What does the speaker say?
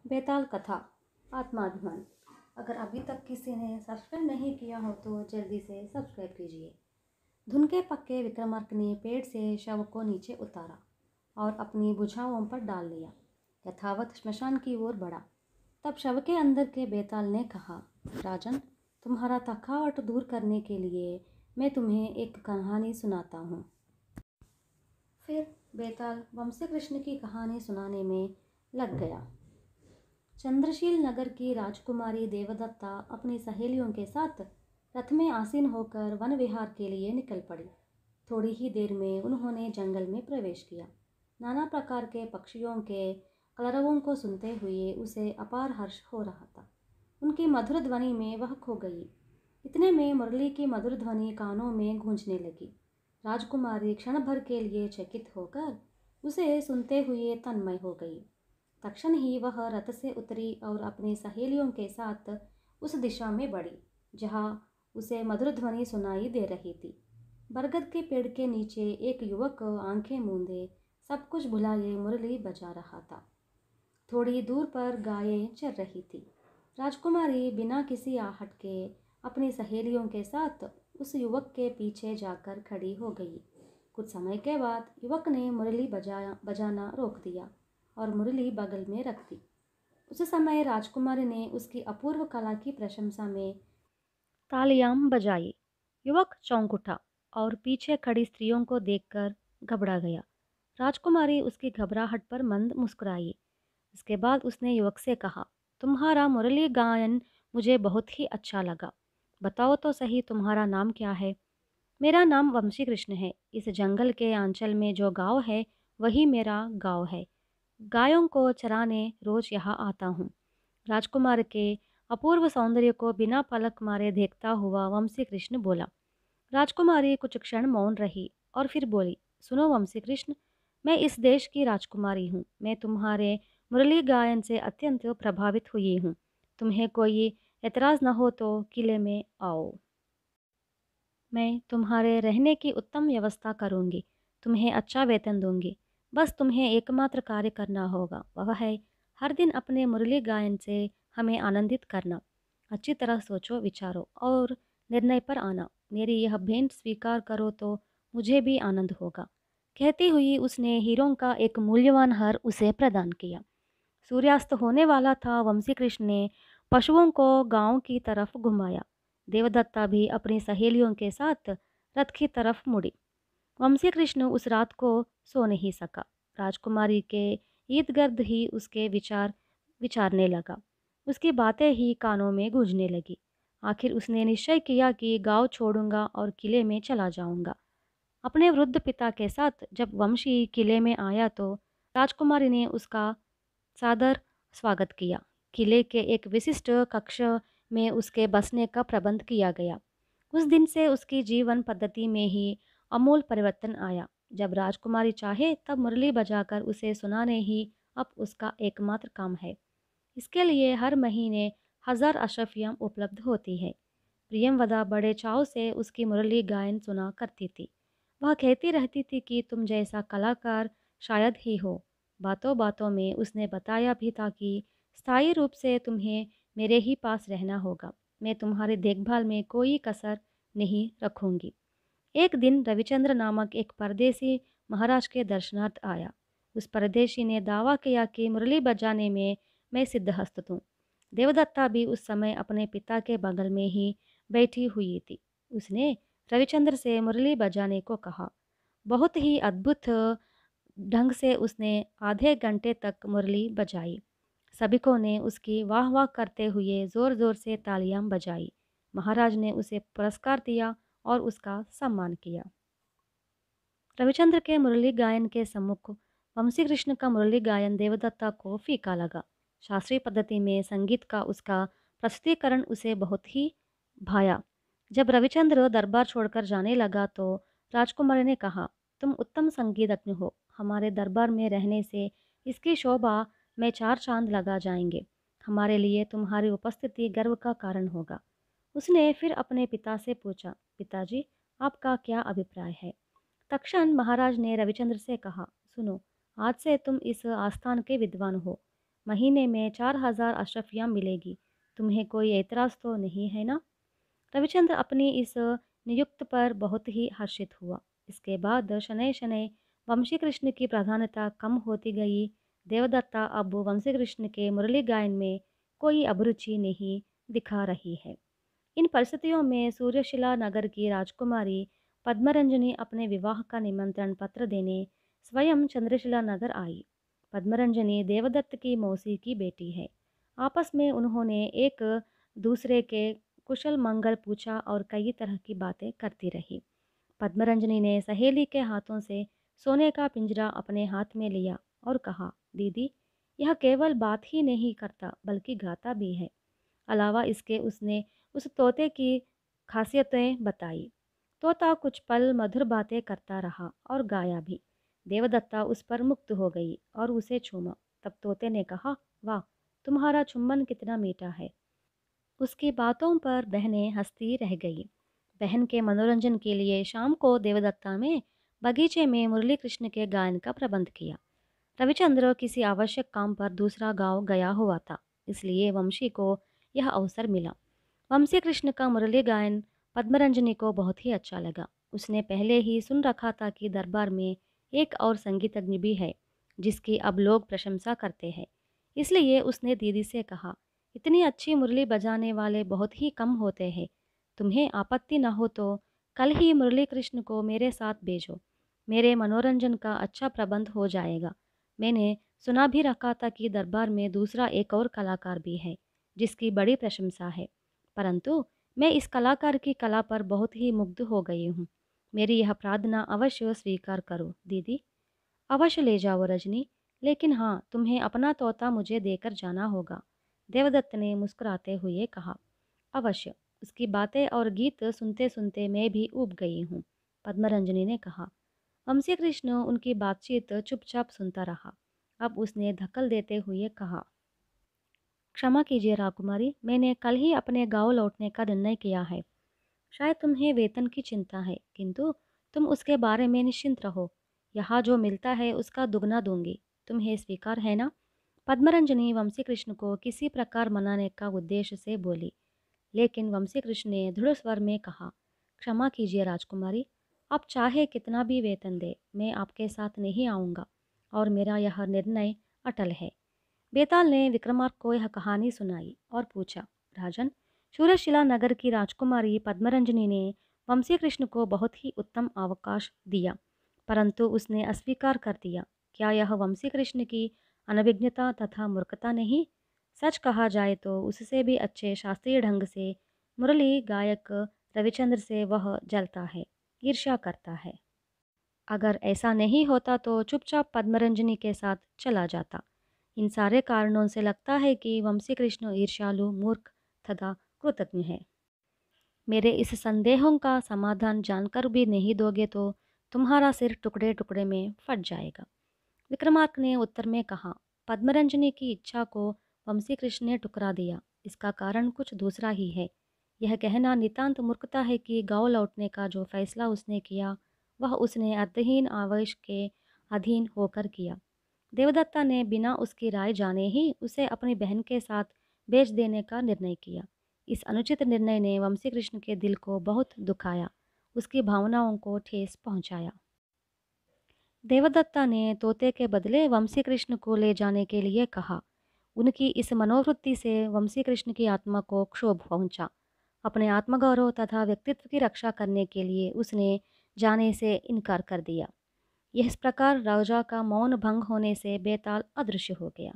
बेताल कथा आत्माभिमान। अगर अभी तक किसी ने सब्सक्राइब नहीं किया हो तो जल्दी से सब्सक्राइब कीजिए। धुन के पक्के विक्रमार्क ने पेड़ से शव को नीचे उतारा और अपनी भुजाओं पर डाल लिया। यथावत श्मशान की ओर बढ़ा। तब शव के अंदर के बेताल ने कहा, राजन, तुम्हारा थकावट दूर करने के लिए मैं तुम्हें एक कहानी सुनाता हूँ। फिर बेताल वंशी कृष्ण की कहानी सुनाने में लग गया। चंद्रशील नगर की राजकुमारी देवदत्ता अपनी सहेलियों के साथ रथ में आसीन होकर वन विहार के लिए निकल पड़ी। थोड़ी ही देर में उन्होंने जंगल में प्रवेश किया। नाना प्रकार के पक्षियों के कलरवों को सुनते हुए उसे अपार हर्ष हो रहा था। उनकी मधुर ध्वनि में वह खो गई। इतने में मुरली की मधुर ध्वनि कानों में गूंजने लगी। राजकुमारी क्षण भर के लिए चकित होकर उसे सुनते हुए तन्मय हो गई। तक्षण ही वह रथ से उतरी और अपनी सहेलियों के साथ उस दिशा में बढ़ी जहाँ उसे मधुर ध्वनि सुनाई दे रही थी। बरगद के पेड़ के नीचे एक युवक आंखें मूंदे सब कुछ भुलाए मुरली बजा रहा था। थोड़ी दूर पर गायें चर रही थी। राजकुमारी बिना किसी आहट के अपनी सहेलियों के साथ उस युवक के पीछे जाकर खड़ी हो गई। कुछ समय के बाद युवक ने मुरली बजाना रोक दिया और मुरली बगल में रख दी। उस समय राजकुमारी ने उसकी अपूर्व कला की प्रशंसा में तालियां बजाई। युवक चौंक उठा और पीछे खड़ी स्त्रियों को देखकर घबरा गया। राजकुमारी उसकी घबराहट पर मंद मुस्कुराई। इसके बाद उसने युवक से कहा, तुम्हारा मुरली गायन मुझे बहुत ही अच्छा लगा। बताओ तो सही, तुम्हारा नाम क्या है? मेरा नाम वंशी कृष्ण है। इस जंगल के आंचल में जो गांव है वही मेरा गांव है। गायों को चराने रोज यहाँ आता हूँ। राजकुमार के अपूर्व सौंदर्य को बिना पलक मारे देखता हुआ वंशी कृष्ण बोला। राजकुमारी कुछ क्षण मौन रही और फिर बोली, सुनो वंशी कृष्ण, मैं इस देश की राजकुमारी हूँ। मैं तुम्हारे मुरली गायन से अत्यंत प्रभावित हुई हूँ। तुम्हें कोई एतराज़ न हो तो किले में आओ। मैं तुम्हारे रहने की उत्तम व्यवस्था करूंगी। तुम्हें अच्छा वेतन दूंगी। बस तुम्हें एकमात्र कार्य करना होगा, वह है हर दिन अपने मुरली गायन से हमें आनंदित करना। अच्छी तरह सोचो विचारो और निर्णय पर आना। मेरी यह भेंट स्वीकार करो तो मुझे भी आनंद होगा। कहती हुई उसने हीरों का एक मूल्यवान हार उसे प्रदान किया। सूर्यास्त होने वाला था। वंशी कृष्ण ने पशुओं को गांव की तरफ घुमाया। देवदत्ता भी अपनी सहेलियों के साथ रथ की तरफ मुड़ी। वंशी कृष्ण उस रात को सो नहीं सका। राजकुमारी के ईद गिर्द ही उसके विचार विचारने लगा। उसकी बातें ही कानों में गूंजने लगी। आखिर उसने निश्चय किया कि गांव छोड़ूंगा और किले में चला जाऊंगा। अपने वृद्ध पिता के साथ जब वंशी किले में आया तो राजकुमारी ने उसका सादर स्वागत किया। किले के एक विशिष्ट कक्ष में उसके बसने का प्रबंध किया गया। उस दिन से उसकी जीवन पद्धति में ही अमूल परिवर्तन आया। जब राजकुमारी चाहे तब मुरली बजाकर उसे सुनाने ही अब उसका एकमात्र काम है। इसके लिए हर महीने 1000 अशर्फियाँ उपलब्ध होती है। प्रियमवदा बड़े चाव से उसकी मुरली गायन सुना करती थी। वह कहती रहती थी कि तुम जैसा कलाकार शायद ही हो। बातों बातों में उसने बताया भी था कि स्थायी रूप से तुम्हें मेरे ही पास रहना होगा। मैं तुम्हारी देखभाल में कोई कसर नहीं रखूंगी। एक दिन रविचंद्र नामक एक परदेसी महाराज के दर्शनार्थ आया। उस परदेशी ने दावा किया कि मुरली बजाने में मैं सिद्धहस्त हूँ। देवदत्ता भी उस समय अपने पिता के बगल में ही बैठी हुई थी। उसने रविचंद्र से मुरली बजाने को कहा। बहुत ही अद्भुत ढंग से उसने आधे घंटे तक मुरली बजाई। सभिकों ने उसकी वाह वाह करते हुए ज़ोर ज़ोर से तालियां बजाई। महाराज ने उसे पुरस्कार दिया और उसका सम्मान किया। रविचंद्र के मुरली गायन के सम्मुख वंशी कृष्ण का मुरली गायन देवदत्ता को फीका लगा। शास्त्रीय पद्धति में संगीत का उसका प्रस्तुतिकरण उसे बहुत ही भाया। जब रविचंद्र दरबार छोड़कर जाने लगा तो राजकुमारी ने कहा, तुम उत्तम संगीतज्ञ हो। हमारे दरबार में रहने से इसकी शोभा में 4 चांद लगा जाएंगे। हमारे लिए तुम्हारी उपस्थिति गर्व का कारण होगा। उसने फिर अपने पिता से पूछा, पिताजी, आपका क्या अभिप्राय है? तक्षण महाराज ने रविचंद्र से कहा, सुनो, आज से तुम इस आस्थान के विद्वान हो। महीने में 4,000 अशरफियाँ मिलेगी। तुम्हें कोई एतराज़ तो नहीं है ना? रविचंद्र अपनी इस नियुक्त पर बहुत ही हर्षित हुआ। इसके बाद शनैः शनैः वंशी कृष्ण की प्रधानता कम होती गई। देवदत्ता अब वंशी कृष्ण के मुरली गायन में कोई अभिरुचि नहीं दिखा रही है। इन परिस्थितियों में सूर्यशिला नगर की राजकुमारी पद्मरंजनी अपने विवाह का निमंत्रण पत्र देने स्वयं चंद्रशिला नगर आई। पद्मरंजनी देवदत्त की मौसी की बेटी है। आपस में उन्होंने एक दूसरे के कुशल मंगल पूछा और कई तरह की बातें करती रही। पद्मरंजनी ने सहेली के हाथों से सोने का पिंजरा अपने हाथ में लिया और कहा, दीदी, यह केवल बात ही नहीं करता बल्कि गाता भी है। अलावा इसके उसने उस तोते की खासियतें बताई। तोता कुछ पल मधुर बातें करता रहा और गाया भी। देवदत्ता उस पर मुक्त हो गई और उसे चूमा। तब तोते ने कहा, वाह, तुम्हारा चुम्बन कितना मीठा है। उसकी बातों पर बहनें हंसती रह गई। बहन के मनोरंजन के लिए शाम को देवदत्ता में बगीचे में मुरली कृष्ण के गायन का प्रबंध किया। रविचंद्र किसी आवश्यक काम पर दूसरा गांव गया हुआ था, इसलिए वंशी को यह अवसर मिला। वंशी कृष्ण का मुरली गायन पद्मरंजनी को बहुत ही अच्छा लगा। उसने पहले ही सुन रखा था कि दरबार में एक और संगीतज्ञ भी है जिसकी अब लोग प्रशंसा करते हैं। इसलिए उसने दीदी से कहा, इतनी अच्छी मुरली बजाने वाले बहुत ही कम होते हैं। तुम्हें आपत्ति न हो तो कल ही मुरली कृष्ण को मेरे साथ भेजो। मेरे मनोरंजन का अच्छा प्रबंध हो जाएगा। मैंने सुना भी रखा था कि दरबार में दूसरा एक और कलाकार भी है जिसकी बड़ी प्रशंसा है, परंतु मैं इस कलाकार की कला पर बहुत ही मुग्ध हो गई हूँ। मेरी यह प्रार्थना अवश्य स्वीकार करो दीदी। अवश्य ले जाओ रजनी, लेकिन हाँ, तुम्हें अपना तोता मुझे देकर जाना होगा। देवदत्त ने मुस्कुराते हुए कहा। अवश्य, उसकी बातें और गीत सुनते सुनते मैं भी ऊब गई हूँ, पद्मरंजनी ने कहा। वंशी कृष्ण उनकी बातचीत चुपचाप सुनता रहा। अब उसने धक्कल देते हुए कहा, क्षमा कीजिए राकुमारी, मैंने कल ही अपने गांव लौटने का निर्णय किया है। शायद तुम्हें वेतन की चिंता है, किंतु तुम उसके बारे में निश्चिंत रहो। यहाँ जो मिलता है उसका दुगना दूंगी। तुम्हें स्वीकार है ना? पद्मरंजनी वंशी कृष्ण को किसी प्रकार मनाने का उद्देश्य से बोली, लेकिन वंशी कृष्ण ने दृढ़ स्वर में कहा, क्षमा कीजिए राजकुमारी, आप चाहे कितना भी वेतन दे, मैं आपके साथ नहीं आऊँगा और मेरा यह निर्णय अटल है। बेताल ने विक्रमार्क को यह कहानी सुनाई और पूछा, राजन, सूर्यशिला नगर की राजकुमारी पद्मरंजनी ने वंशी कृष्ण को बहुत ही उत्तम अवकाश दिया, परंतु उसने अस्वीकार कर दिया। क्या यह वंशी कृष्ण की अनभिज्ञता तथा मूर्खता नहीं? सच कहा जाए तो उससे भी अच्छे शास्त्रीय ढंग से मुरली गायक रविचंद्र से वह जलता है, ईर्ष्या करता है। अगर ऐसा नहीं होता तो चुपचाप पद्मरंजनी के साथ चला जाता। इन सारे कारणों से लगता है कि वंशी कृष्ण ईर्ष्यालु, मूर्ख तथा कृतज्ञ है। मेरे इस संदेहों का समाधान जानकर भी नहीं दोगे तो तुम्हारा सिर टुकड़े टुकड़े में फट जाएगा। विक्रमार्क ने उत्तर में कहा, पद्मरंजनी की इच्छा को वंशी कृष्ण ने ठुकरा दिया। इसका कारण कुछ दूसरा ही है। यह कहना नितांत मूर्खता है कि गांव लौटने का जो फैसला उसने किया वह उसने अर्थहीन आवेश के अधीन होकर किया। देवदत्ता ने बिना उसकी राय जाने ही उसे अपनी बहन के साथ बेच देने का निर्णय किया। इस अनुचित निर्णय ने वंशी कृष्ण के दिल को बहुत दुखाया, उसकी भावनाओं को ठेस पहुंचाया। देवदत्ता ने तोते के बदले वंशी कृष्ण को ले जाने के लिए कहा। उनकी इस मनोवृत्ति से वंशी कृष्ण की आत्मा को क्षोभ पहुंचा। अपने आत्मगौरव तथा व्यक्तित्व की रक्षा करने के लिए उसने जाने से इनकार कर दिया। इस प्रकार राजा का मौन भंग होने से बेताल अदृश्य हो गया।